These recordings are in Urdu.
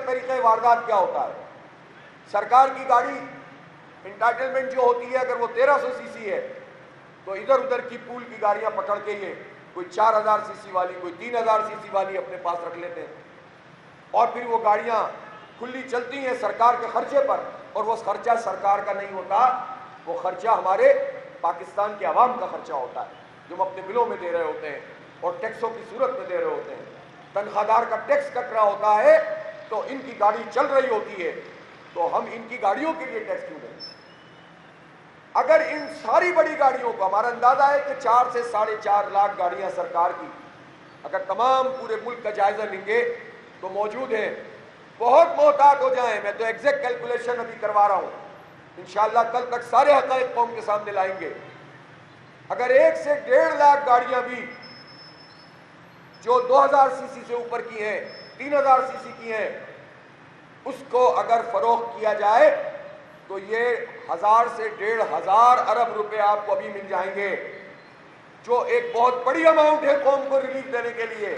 طریقہ واردات کیا ہوتا ہے؟ سرکار کی گاڑی انٹائٹلمنٹ جو ہوتی ہے اگر وہ 1300 سی سی ہے تو ادھر ادھر کی پول کی گاڑیاں پکڑ کے یہ کوئی 4000 سی سی والی کوئی 3000 سی سی والی اپنے پاس رکھ لیتے ہیں، اور پھر وہ گاڑیاں کھلی چلتی ہیں سرکار کے خرچے پر، اور وہ خرچہ سرکار کا نہیں ہوتا، وہ خرچہ ہمارے پاکستان کے عوام کا خرچہ ہوتا ہے جو ہم اپنے بلوں میں دے رہے ہوتے ہیں اور ٹیکسوں کی صورت میں دے رہے ہوتے ہیں۔ تنخواہ دار کا ٹیکس کٹ رہا ہوتا ہے تو ان کی گاڑی چل رہی ہوتی ہے، تو ہم ان کی گاڑیوں کے لیے ٹیکس کیوں دیں؟ اگر ان ساری بڑی گاڑیوں کو، ہمارا اندازہ ہے کہ 4 سے 4.5 لاکھ گاڑیاں سرکار کی، اگر تمام پورے ملک کا جائزہ لیں گے تو موجود ہیں، بہت محتاط ہو جائیں، میں تو ایگزیکٹ کیلکولیشن ابھی کروا رہا ہوں، انشاءاللہ کل تک سارے حقائق قوم کے سامنے لائیں گے۔ اگر 1 سے 1.5 لاکھ گاڑیاں بھی جو 2000 سی سی سے اوپر کی ہیں، 3000 سی سی کی ہیں، اس کو اگر فروخت کیا جائے تو یہ 1000 سے 1500 ارب روپے آپ کو ابھی مل جائیں گے، جو ایک بہت بڑی اماؤنٹ ہے قوم کو ریلیف دینے کے لیے۔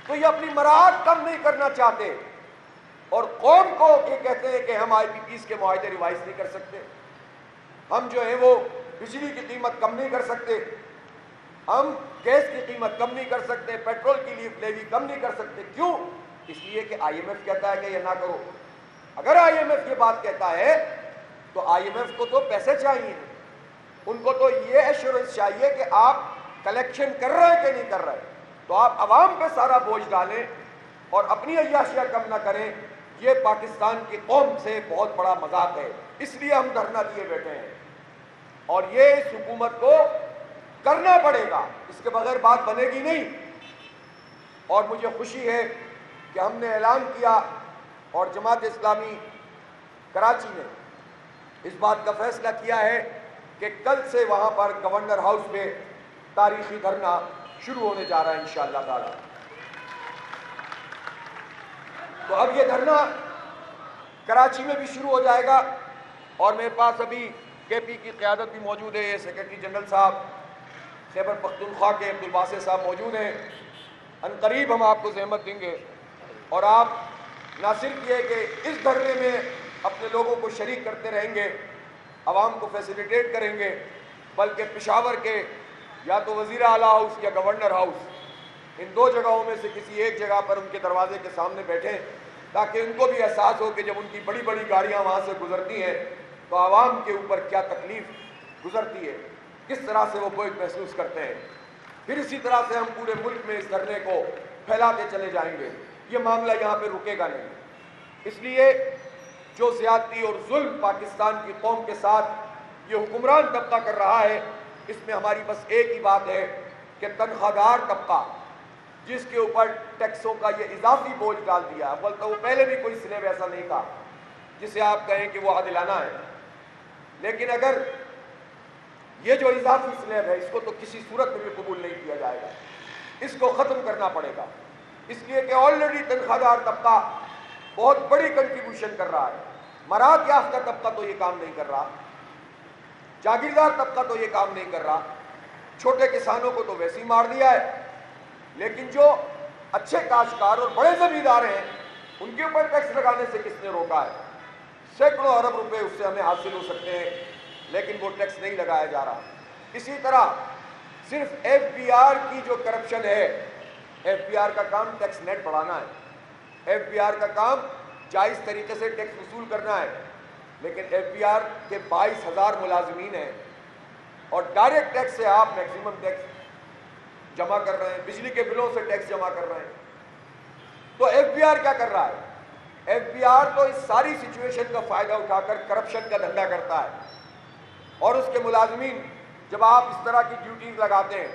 تو یہ اپنی مراعات کم نہیں کرنا چاہتے، اور قوم کو یہ کہتے ہیں کہ ہم آئی پی پیز کے معاہدے ریوائز نہیں کر سکتے، ہم جو ہیں وہ بجلی کی قیمت کم نہیں کر سکتے، ہم گیس کی قیمت کم نہیں کر سکتے، پیٹرول کی لیوی کم نہیں کر سکتے۔ کیوں؟ اس لیے کہ آئی ایم ایف کہتا ہے کہ یہ نہ کرو۔ اگر آئی ایم ایف یہ بات کہتا ہے تو آئی ایم ایف کو تو پیسے چاہیے، ان کو تو یہ ایشورنس چاہیے کہ آپ کلیکشن کر رہے ہیں کہ نہیں کر رہے، تو آپ عوام پہ سارا بوجھ ڈالیں اور اپنی عیاشیاں کم نہ کریں۔ یہ پاکستان کی قوم سے بہت بڑا مذاق ہے، اس لیے ہم دھرنا دیے بیٹھے ہیں، اور یہ اس حکومت کو کرنا پڑے گا، اس کے بغیر بات بنے گی نہیں۔ اور مجھے خوشی ہے کہ ہم نے اعلان کیا اور جماعت اسلامی کراچی نے اس بات کا فیصلہ کیا ہے کہ کل سے وہاں پر گورنر ہاؤس میں تاریخی دھرنا شروع ہونے جا رہا ہے انشاءاللہ تعالی۔ تو اب یہ دھرنا کراچی میں بھی شروع ہو جائے گا، اور میرے پاس ابھی کے پی کی قیادت بھی موجود ہے، سیکرٹری جنرل صاحب خیبر پختونخوا کے عبدالباسط صاحب موجود ہیں، ان قریب ہم آپ کو زحمت دیں گے، اور آپ نہ صرف یہ کہ اس دھرنے میں اپنے لوگوں کو شریک کرتے رہیں گے، عوام کو فیسیلیٹیٹ کریں گے، بلکہ پشاور کے یا تو وزیر اعلیٰ ہاؤس یا گورنر ہاؤس، ان 2 جگہوں میں سے کسی ایک جگہ پر ان کے دروازے کے سامنے بیٹھیں، تاکہ ان کو بھی احساس ہو کہ جب ان کی بڑی بڑی گاڑیاں وہاں سے گزرتی ہیں تو عوام کے اوپر کیا تکلیف گزرتی ہے، کس طرح سے وہ بوجھ محسوس کرتے ہیں۔ پھر اسی طرح سے ہم پورے ملک میں اس دھرنے کو پھیلاتے چلے جائیں گے، یہ معاملہ یہاں پہ رکے گا نہیں۔ اس لیے جو زیادتی اور ظلم پاکستان کی قوم کے ساتھ یہ حکمران طبقہ کر رہا ہے، اس میں ہماری بس ایک ہی بات ہے کہ تنخواہ دار طبقہ جس کے اوپر ٹیکسوں کا یہ اضافی بوجھ ڈال دیا، بولتا وہ پہلے بھی کوئی سلیب ایسا نہیں تھا جسے آپ کہیں کہ وہ عادلانہ ہے، لیکن اگر یہ جو اضافی سلیب ہے اس کو تو کسی صورت میں بھی قبول نہیں کیا جائے گا، اس کو ختم کرنا پڑے گا، اس لیے کہ آلریڈی تنخواہ دار طبقہ بہت بڑی کنٹریبیوشن کر رہا ہے، مراعات یافتہ طبقہ تو یہ کام نہیں کر رہا، جاگیردار طبقہ تو یہ کام نہیں کر رہا، چھوٹے کسانوں کو تو ویسے ہی مار دیا ہے، لیکن جو اچھے کاشتکار اور بڑے زمیندار ہیں ان کے اوپر ٹیکس لگانے سے کس نے روکا ہے؟ سینکڑوں ارب روپے اس سے ہمیں حاصل ہو سکتے ہیں، لیکن وہ ٹیکس نہیں لگایا جا رہا۔ اسی طرح صرف ایف بی آر کی جو کرپشن ہے، ایف بی آر کا کام ٹیکس نیٹ بڑھانا ہے، ایف بی آر کا کام جائز طریقے سے ٹیکس وصول کرنا ہے، لیکن ایف بی آر کے 22,000 ملازمین ہیں، اور ڈائریکٹ ٹیکس سے آپ میکسیمم ٹیکس جمع کر رہے ہیں، بجلی کے بلوں سے ٹیکس جمع کر رہے ہیں۔ تو ایف بی آر کیا کر رہا ہے؟ ایف بی آر تو اس ساری سچویشن کا فائدہ اٹھا کر کرپشن کا دھندا کرتا ہے، اور اس کے ملازمین جب آپ اس طرح کی ڈیوٹیز لگاتے ہیں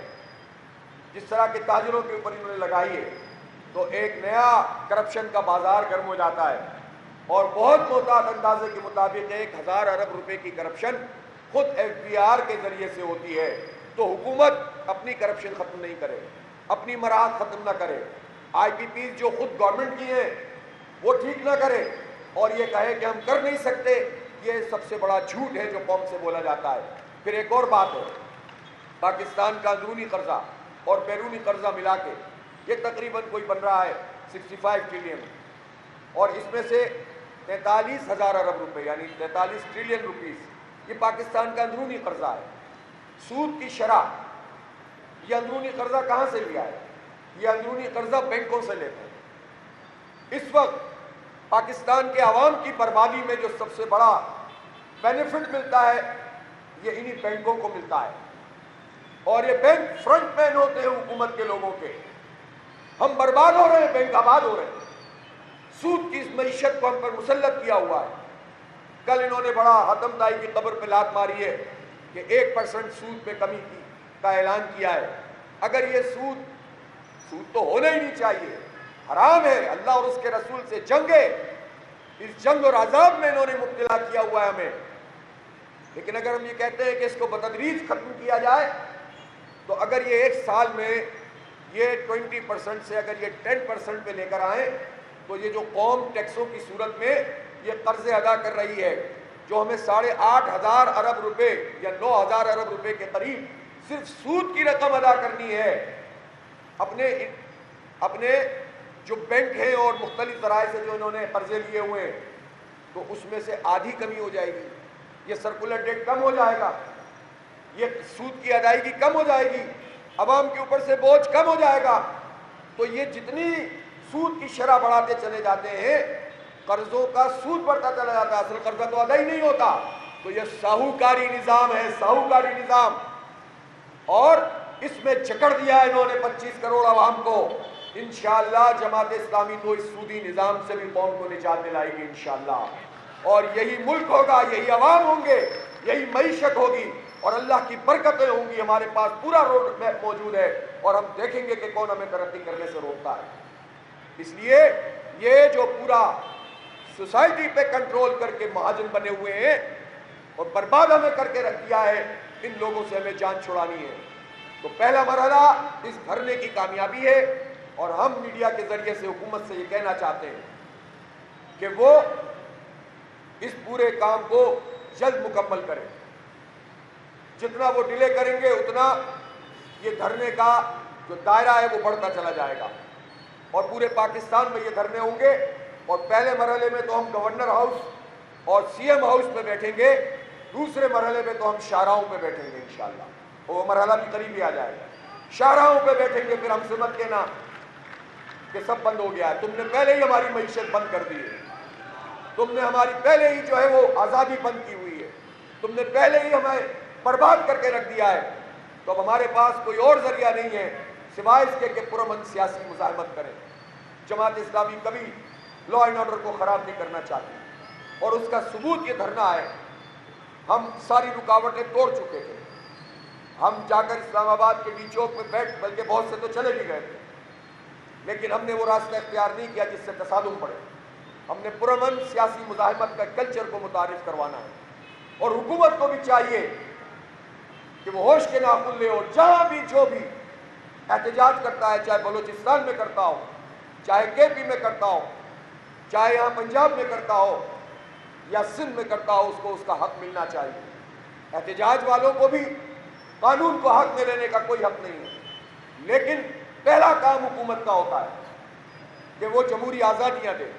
جس طرح کے تاجروں کے اوپر انہوں نے لگائی ہے، تو ایک نیا کرپشن کا بازار گرم ہو جاتا ہے، اور بہت محتاط اندازے کے مطابق 1,000 ارب روپے کی کرپشن خود ایف بی آر کے ذریعے سے ہوتی ہے۔ تو حکومت اپنی کرپشن ختم نہیں کرے، اپنی مراعات ختم نہ کرے، آئی پی پیز جو خود گورنمنٹ کی ہیں وہ ٹھیک نہ کرے، اور یہ کہے کہ ہم کر نہیں سکتے، یہ سب سے بڑا جھوٹ ہے جو قوم سے بولا جاتا ہے۔ پھر ایک اور بات ہے، پاکستان کا اندرونی قرضہ اور بیرونی قرضہ ملا کے یہ تقریباً کوئی بن رہا ہے 65 ٹریلین، اور اس میں سے 43,000 ارب روپے یعنی 43 ٹریلین روپیز یہ پاکستان کا اندرونی قرضہ ہے۔ سود کی شرح، یہ اندرونی قرضہ کہاں سے لیا ہے؟ یہ اندرونی قرضہ بینکوں سے لیتے ہیں۔ اس وقت پاکستان کے عوام کی بربادی میں جو سب سے بڑا بینیفٹ ملتا ہے یہ انہی بینکوں کو ملتا ہے، اور یہ بینک فرنٹ مین ہوتے ہیں حکومت کے لوگوں کے۔ ہم برباد ہو رہے ہیں، بینک آباد ہو رہے ہیں۔ سود کی اس معیشت کو ہم پر مسلط کیا ہوا ہے۔ کل انہوں نے بڑا حاتم طائی کی قبر پہ لات ماری ہے کہ 1% سود پہ کمی کا اعلان کیا ہے۔ اگر یہ سود تو ہونا ہی نہیں چاہیے، حرام ہے، اللہ اور اس کے رسول سے جنگ ہے، اس جنگ اور عذاب میں انہوں نے مبتلا کیا ہوا ہے ہمیں۔ لیکن اگر ہم یہ کہتے ہیں کہ اس کو بتدریج ختم کیا جائے، تو اگر یہ 1 سال میں یہ 20% سے اگر یہ 10% پہ لے کر آئیں تو یہ جو قوم ٹیکسوں کی صورت میں یہ قرضے ادا کر رہی ہے، جو ہمیں 8,500 ارب روپے یا 9,000 ارب روپے کے قریب صرف سود کی رقم ادا کرنی ہے اپنے جو بینک ہیں اور مختلف ذرائع سے جو انہوں نے قرضے لیے ہوئے ہیں، تو اس میں سے آدھی کمی ہو جائے گی، یہ سرکولر ڈیٹ کم ہو جائے گا، یہ سود کی ادائیگی کم ہو جائے گی، عوام کے اوپر سے بوجھ کم ہو جائے گا۔ تو یہ جتنی سود کی شرح بڑھاتے چلے جاتے ہیں، قرضوں کا سود بڑھتا چلا جاتا ہے، اصل قرضہ تو ادا ہی نہیں ہوتا۔ تو یہ ساہوکاری نظام ہے، ساہوکاری نظام، اور اس میں جکڑ دیا ہے انہوں نے 25 کروڑ عوام کو۔ انشاءاللہ جماعت اسلامی تو اس سودی نظام سے بھی قوم کو نجات دلائے گی انشاءاللہ، اور یہی ملک ہوگا، یہی عوام ہوں گے، یہی معیشت ہوگی، اور اللہ کی برکتیں ہوں گی۔ ہمارے پاس پورا روڈ میپ موجود ہے، اور ہم دیکھیں گے کہ کون ہمیں ترقی کرنے سے روکتا ہے۔ اس لیے یہ جو پورا سوسائٹی پہ کنٹرول کر کے مہاجن بنے ہوئے ہیں اور برباد ہمیں کر کے رکھ دیا ہے، ان لوگوں سے ہمیں جان چھڑانی ہے۔ تو پہلا مرحلہ اس دھرنے کی کامیابی ہے، اور ہم میڈیا کے ذریعے سے حکومت سے یہ کہنا چاہتے ہیں کہ وہ اس پورے کام کو جلد مکمل کریں۔ جتنا وہ ڈیلے کریں گے اتنا یہ دھرنے کا جو دائرہ ہے وہ بڑھتا چلا جائے گا، اور پورے پاکستان میں یہ دھرنے ہوں گے۔ اور پہلے مرحلے میں تو ہم گورنر ہاؤس اور سی ایم ہاؤس میں بیٹھیں گے، دوسرے مرحلے میں تو ہم شاہراہوں پہ بیٹھیں گے انشاءاللہ، وہ مرحلہ بھی قریب ہی آ جائے گا۔ شاہراہوں پہ بیٹھیں گے، پھر ہم سے مت کہنا کہ سب بند ہو گیا ہے، تم نے پہلے ہی ہماری معیشت بند کر دی ہے، تم نے ہماری پہلے ہی جو ہے وہ آزادی بند کی ہوئی ہے، تم نے پہلے ہی ہمیں برباد کر کے رکھ دیا ہے۔ تو اب ہمارے پاس کوئی اور ذریعہ نہیں ہے سوائے اس کے کہ پرامن سیاسی مزاحمت کریں۔ جماعت اسلامی کبھی لا اینڈ آرڈر کو خراب نہیں کرنا چاہتی، اور اس کا ثبوت یہ دھرنا ہے۔ ہم ساری رکاوٹیں توڑ چکے تھے، ہم جا کر اسلام آباد کے ڈی چوک میں بیٹھ، بلکہ بہت سے تو چلے بھی گئے تھے، لیکن ہم نے وہ راستہ اختیار نہیں کیا جس سے تصادم پڑے۔ ہم نے پرامن سیاسی مزاحمت کا کلچر کو متعارف کروانا ہے، اور حکومت کو بھی چاہیے کہ وہ ہوش کے ناخن لے، اور جہاں بھی جو بھی احتجاج کرتا ہے، چاہے بلوچستان میں کرتا ہو، چاہے کے پی میں کرتا ہو، چاہے یہاں پنجاب میں کرتا ہو یا سندھ میں کرتا ہو، اس کو اس کا حق ملنا چاہیے۔ احتجاج والوں کو بھی قانون کو حق میں لینے کا کوئی حق نہیں ہے، لیکن پہلا کام حکومت کا ہوتا ہے کہ وہ جمہوری آزادیاں دے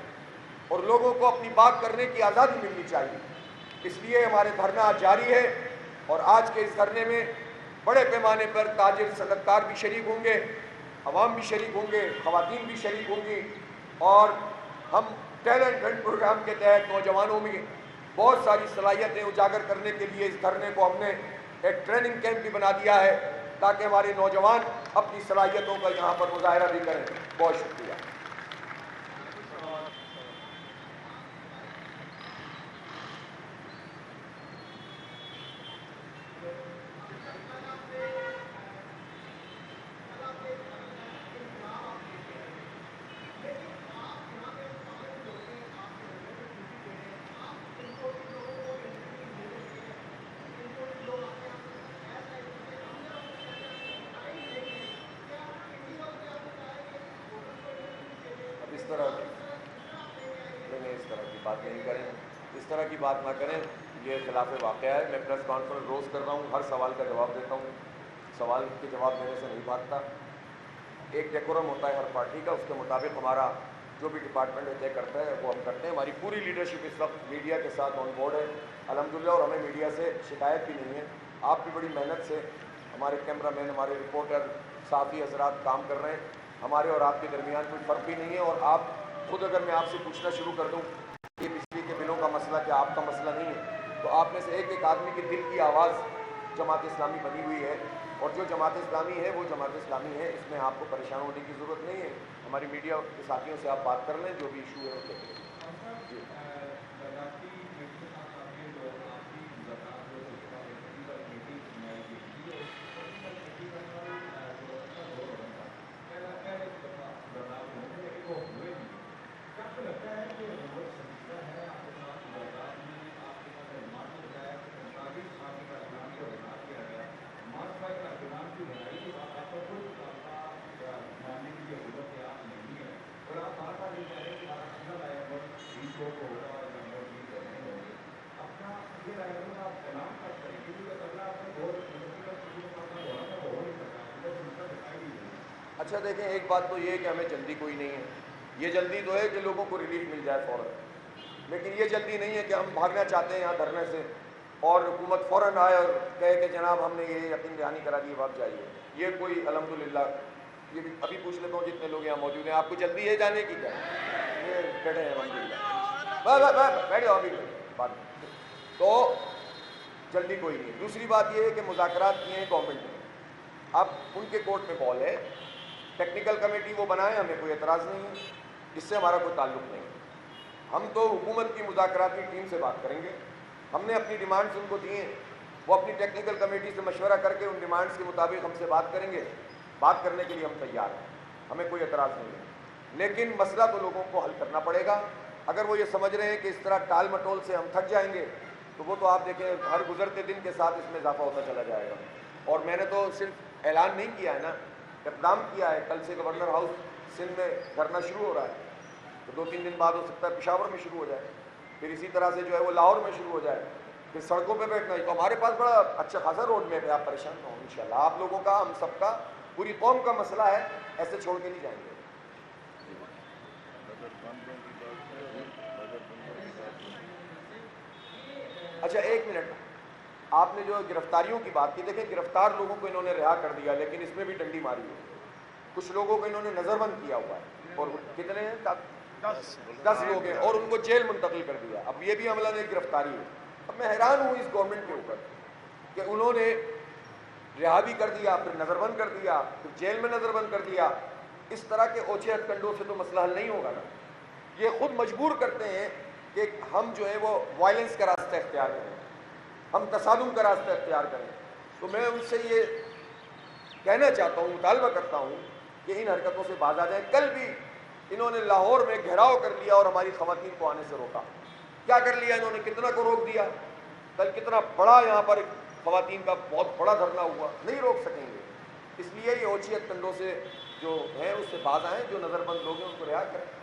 اور لوگوں کو اپنی بات کرنے کی آزادی ملنی چاہیے۔ اس لیے ہمارے دھرنا جاری ہے، اور آج کے اس دھرنے میں بڑے پیمانے پر تاجر صنعت کار بھی شریک ہوں گے، عوام بھی شریک ہوں گے، خواتین بھی شریک ہوں گی، اور ہم ٹیلنٹ ہنٹ پروگرام کے تحت نوجوانوں میں بہت ساری صلاحیتیں اجاگر کرنے کے لیے اس دھرنے کو ہم نے ایک ٹریننگ کیمپ بھی بنا دیا ہے، تاکہ ہمارے نوجوان اپنی صلاحیتوں کا یہاں پر مظاہرہ بھی کریں۔ بہت شکریہ۔ اس طرح کی بات نہ کریں، یہ خلاف واقعہ ہے۔ میں پریس کانفرنس روز کر رہا ہوں، ہر سوال کا جواب دیتا ہوں، سوال کے جواب دینے سے نہیں بھاگتا۔ ایک ڈیکورم ہوتا ہے ہر پارٹی کا، اس کے مطابق ہمارا جو بھی ڈپارٹمنٹ طے کرتا ہے وہ ہم کرتے ہیں. ہماری پوری لیڈرشپ اس وقت میڈیا کے ساتھ آن بورڈ ہے الحمدللہ، اور ہمیں میڈیا سے شکایت بھی نہیں ہے. آپ بھی بڑی محنت سے، ہمارے کیمرہ مین، ہمارے رپورٹر، صحافی حضرات کام کر رہے ہیں. ہمارے اور آپ کے درمیان کوئی فرق بھی نہیں ہے. اور آپ خود اگر میں آپ سے پوچھنا شروع کر دوں کہ بجلی کے بلوں کا مسئلہ کیا آپ کا مسئلہ نہیں ہے، تو آپ میں سے ایک ایک آدمی کے دل کی آواز جماعت اسلامی بنی ہوئی ہے. اور جو جماعت اسلامی ہے وہ جماعت اسلامی ہے، اس میں آپ کو پریشان ہونے کی ضرورت نہیں ہے. ہماری میڈیا کے ساتھیوں سے آپ بات کر لیں، جو بھی ایشو ہے وہ دیکھ لیں. جی اچھا دیکھیں، ایک بات تو یہ ہے کہ ہمیں جلدی کوئی نہیں ہے. یہ جلدی تو ہے کہ لوگوں کو ریلیف مل جائے فوراً، لیکن یہ جلدی نہیں ہے کہ ہم بھاگنا چاہتے ہیں یہاں دھرنے سے اور حکومت فوراً آئے اور کہے کہ جناب ہم نے یہ یقین دہانی کرا دی، بھاگ جائیے. یہ کوئی الحمدللہ، یہ بھی ابھی پوچھ لیتا ہوں جتنے لوگ یہاں موجود ہیں، آپ کو جلدی ہے جانے کی کیا؟ یہ بیٹھے ہیں الحمدللہ، بس بیٹھے ابھی بات. تو جلدی کوئی نہیں. دوسری بات یہ ہے کہ مذاکرات کیے ہیں گورنمنٹ نے، اب ان کے کورٹ میں بال ہے. ٹیکنیکل کمیٹی وہ بنائے، ہمیں کوئی اعتراض نہیں ہے، اس سے ہمارا کوئی تعلق نہیں. ہم تو حکومت کی مذاکراتی ٹیم سے بات کریں گے. ہم نے اپنی ڈیمانڈز ان کو دیے ہیں، وہ اپنی ٹیکنیکل کمیٹی سے مشورہ کر کے ان ڈیمانڈز کے مطابق ہم سے بات کریں گے. بات کرنے کے لیے ہم تیار ہیں، ہمیں کوئی اعتراض نہیں ہے. لیکن مسئلہ تو لوگوں کو حل کرنا پڑے گا. اگر وہ یہ سمجھ رہے ہیں کہ اس طرح ٹال مٹول سے ہم تھک جائیں گے، تو وہ تو آپ دیکھیں ہر گزرتے دن کے ساتھ اس میں اضافہ ہوتا چلا جائے گا. اور میں نے تو صرف اعلان نہیں کیا ہے نا، اقدام کیا ہے. کل سے گورنر ہاؤس سندھ میں دھرنا شروع ہو رہا ہے، تو 2-3 دن بعد ہو سکتا ہے پشاور میں شروع ہو جائے، پھر اسی طرح سے جو ہے وہ لاہور میں شروع ہو جائے، پھر سڑکوں پہ بیٹھنا ہے. تو ہمارے پاس بڑا اچھا خاصا روڈ میپ ہے، آپ پریشان نہ ہوں. انشاءاللہ آپ لوگوں کا، ہم سب کا، پوری قوم کا مسئلہ ہے، ایسے چھوڑ کے نہیں جائیں گے. اچھا ایک منٹ، آپ نے جو گرفتاریوں کی بات کی، دیکھیں گرفتار لوگوں کو انہوں نے رہا کر دیا، لیکن اس میں بھی ڈنڈی ماری ہے. کچھ لوگوں کو انہوں نے نظر بند کیا ہوا ہے، اور کتنے ہیں؟ 10 لوگ ہیں، اور ان کو جیل منتقل کر دیا. اب یہ بھی عملاً ایک گرفتاری ہے. اب میں حیران ہوں اس گورنمنٹ کے اوپر کہ انہوں نے رہا بھی کر دیا، پھر نظر بند کر دیا، پھر جیل میں نظر بند کر دیا. اس طرح کے اوچھے ہتھ کنڈوں سے تو مسئلہ حل نہیں ہوگا نا. یہ خود مجبور کرتے ہیں کہ ہم جو ہے وہ وائلنس کا راستہ اختیار کریں، ہم تصادم کا راستہ اختیار کریں. تو میں ان سے یہ کہنا چاہتا ہوں، مطالبہ کرتا ہوں کہ ان حرکتوں سے باز آ جائیں. کل بھی انہوں نے لاہور میں گھیراؤ کر لیا اور ہماری خواتین کو آنے سے روکا. کیا کر لیا انہوں نے؟ کتنا کو روک دیا. کل کتنا بڑا یہاں پر خواتین کا بہت بڑا دھرنا ہوا، نہیں روک سکیں گے. اس لیے یہ اوچھیت کنڈوں سے جو ہیں اس سے باز آئیں، جو نظر بند لوگ ہیں ان کو رہا کریں.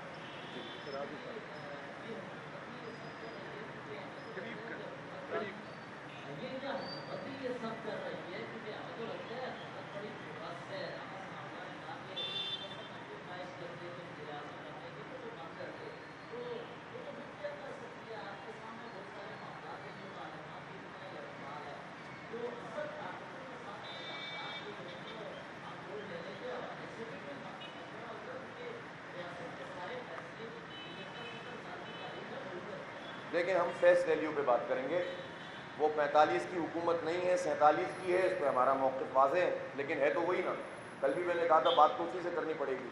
دیکھیں ہم فیس ویلیو پہ بات کریں گے. وہ 45 کی حکومت نہیں ہے، 47 کی ہے، اس پہ ہمارا موقف واضح ہے. لیکن ہے تو وہی نا. کل بھی میں نے کہا تھا بات تو اسی سے کرنی پڑے گی.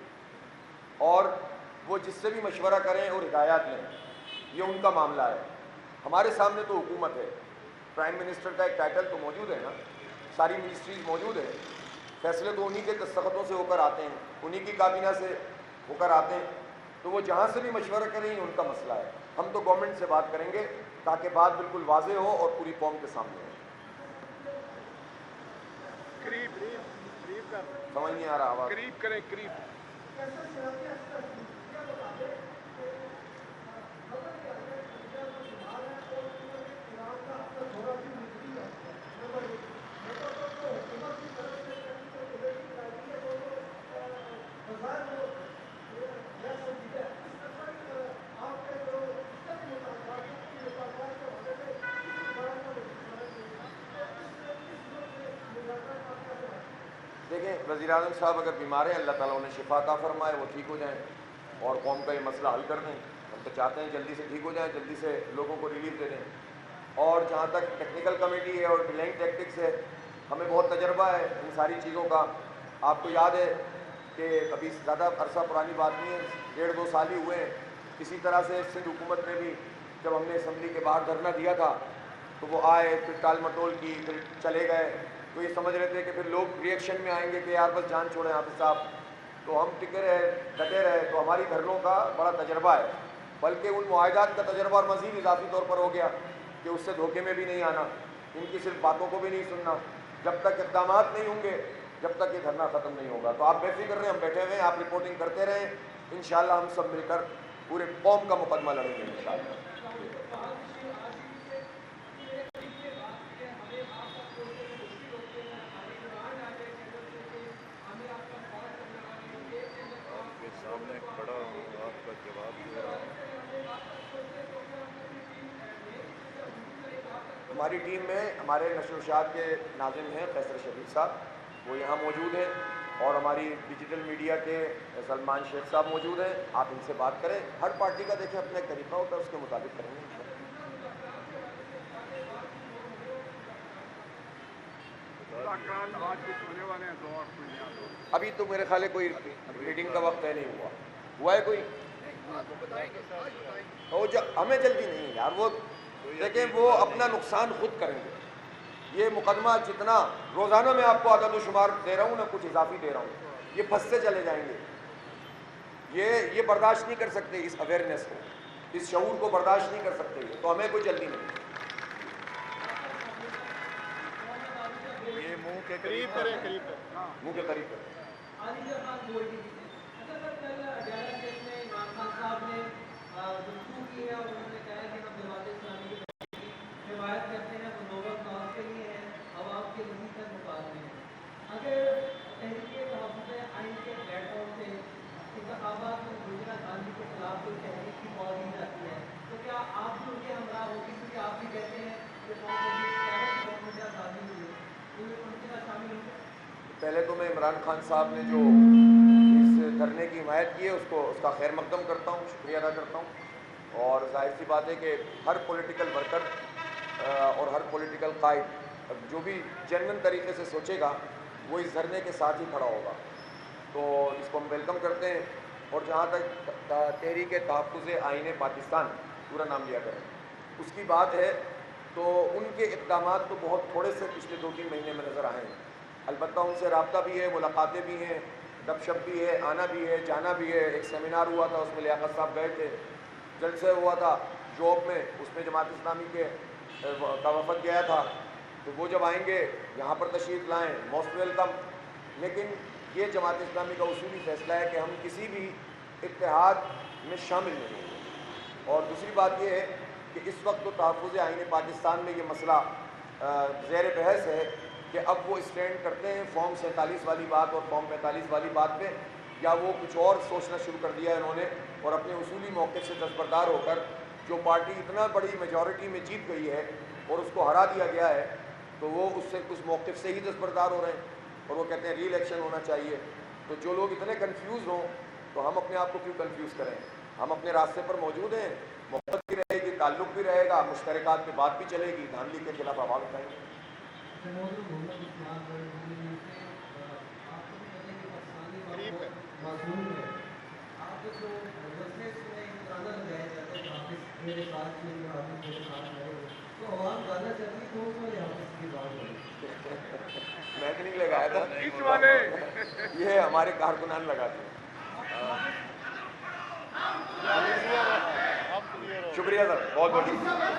اور وہ جس سے بھی مشورہ کریں اور ہدایات لیں، یہ ان کا معاملہ ہے. ہمارے سامنے تو حکومت ہے. پرائم منسٹر کا ایک ٹائٹل تو موجود ہے نا، ساری منسٹریز موجود ہیں، فیصلے تو انہی کے دستخطوں سے ہو کر آتے ہیں، انہی کی کابینہ سے ہو کر آتے ہیں. تو وہ جہاں سے بھی مشورہ کریں یہ ان کا مسئلہ ہے. ہم تو گورنمنٹ سے بات کریں گے تاکہ بات بالکل واضح ہو اور پوری قوم کے سامنے ہو. سمجھ نہیں آ رہا آواز. قریب کریں، قریب. دیکھیں وزیر اعظم صاحب اگر بیمار ہیں اللہ تعالیٰ انہیں شفا عطا فرمائے، وہ ٹھیک ہو جائیں اور قوم کا یہ مسئلہ حل کر دیں. ہم تو چاہتے ہیں جلدی سے ٹھیک ہو جائیں، جلدی سے لوگوں کو ریلیف دے دیں. اور جہاں تک ٹیکنیکل کمیٹی ہے اور ڈیلائنگ ٹیکٹکس ہے، ہمیں بہت تجربہ ہے ان ساری چیزوں کا. آپ کو یاد ہے کہ ابھی زیادہ عرصہ پرانی بات نہیں ہے، 1.5-2 سال ہی ہوئے ہیں. اسی طرح سے سندھ حکومت میں بھی جب ہم نے اسمبلی کے باہر دھرنا دیا تھا تو وہ آئے، پھر ٹال مٹول کی، پھر چلے گئے. تو یہ سمجھ رہے تھے کہ پھر لوگ ریئیکشن میں آئیں گے کہ یار بس جان چھوڑیں حافظ صاحب. تو ہم ٹکے رہے، ڈٹے رہے. تو ہماری دھرنوں کا بڑا تجربہ ہے، بلکہ ان معاہدات کا تجربہ اور مزید اضافی طور پر ہو گیا کہ اس سے دھوکے میں بھی نہیں آنا، ان کی صرف باتوں کو بھی نہیں سننا. جب تک اقدامات نہیں ہوں گے، جب تک یہ دھرنا ختم نہیں ہوگا. تو آپ بے فکر رہیں، ہم بیٹھے ہوئے ہیں، آپ رپورٹنگ کرتے رہیں. انشاءاللہ ہم سب مل کر پورے قوم کا مقدمہ لڑیں گے انشاءاللہ. سامنے کھڑا ہوں، آپ کا جواب دے رہا ہوں. ہماری ٹیم میں ہمارے نشر و اشاعت کے ناظم ہیں قیصر شفیق صاحب، وہ یہاں موجود ہیں. اور ہماری ڈیجیٹل میڈیا کے سلمان شیخ صاحب موجود ہیں. آپ ان سے بات کریں. ہر پارٹی کا دیکھیں اپنا ایک طریقہ ہوتا ہے، اس کے مطابق کریں گے. ابھی تو میرے خیال ہے کوئی میٹنگ کا وقت ہے نہیں ہوا ہے کوئی. ہمیں جلدی نہیں یار، وہ دیکھیں وہ اپنا نقصان خود کریں گے. یہ مقدمہ جتنا روزانہ میں آپ کو عدد و شمار دے رہا ہوں نہ کچھ اضافی دے رہا ہوں، یہ پھنستے چلے جائیں گے. یہ برداشت نہیں کر سکتے، اس اویئرنیس کو، اس شعور کو برداشت نہیں کر سکتے. تو ہمیں کوئی جلدی نہیں. یہ منہ کے قریب کریں، منہ کے قریب کریں. پہلے تو میں عمران خان صاحب نے جو اس دھرنے کی حمایت کی ہے اس کا خیر مقدم کرتا ہوں، شکریہ ادا کرتا ہوں. اور ظاہر سی بات ہے کہ ہر پولیٹیکل ورکر اور ہر پولیٹیکل قائد جو بھی جنرل طریقے سے سوچے گا وہ اس دھرنے کے ساتھ ہی کھڑا ہوگا. تو اس کو ہم ویلکم کرتے ہیں. اور جہاں تک تحریک تحفظ آئین پاکستان پورا نام لیا کریں اس کی بات ہے، تو ان کے اقدامات تو بہت تھوڑے سے پچھلے 2-3 مہینے میں نظر آئے ہیں. البتہ ان سے رابطہ بھی ہے، ملاقاتیں بھی ہیں، گپ شپ بھی ہے، آنا بھی ہے، جانا بھی ہے. ایک سیمینار ہوا تھا، اس میں لیاقت صاحب گئے تھے. جلسے ہوا تھا جوب میں، اس میں جماعت اسلامی کا وفد گیا تھا. تو وہ جب آئیں گے یہاں پر تشریف لائیں، موسٹ ویلکم. لیکن یہ جماعت اسلامی کا اصولی فیصلہ ہے کہ ہم کسی بھی اتحاد میں شامل نہیں ہوں گے. اور دوسری بات یہ ہے کہ اس وقت تو تحفظ آئین پاکستان میں یہ مسئلہ زیر بحث ہے کہ اب وہ اسٹینڈ کرتے ہیں فارم 47 والی بات اور فارم 45 والی بات پہ، یا وہ کچھ اور سوچنا شروع کر دیا ہے انہوں نے. اور اپنے اصولی موقف سے دستبردار ہو کر، جو پارٹی اتنا بڑی میجورٹی میں جیت گئی ہے اور اس کو ہرا دیا گیا ہے، تو وہ اس موقف سے ہی دستبردار ہو رہے ہیں. اور وہ کہتے ہیں ری الیکشن ہونا چاہیے. تو جو لوگ اتنے کنفیوز ہوں تو ہم اپنے آپ کو کیوں کنفیوز کریں؟ ہم اپنے راستے پر موجود ہیں. محبت بھی رہے گی، تعلق بھی رہے گا، مشترکات پہ بات بھی چلے گی، دھاندلی کے خلاف آواز اٹھائیں گے. میں تو نہیں لگایا تھا، یہ ہمارے کارکنان لگاتے ہیں. شکریہ سر، بہت بہت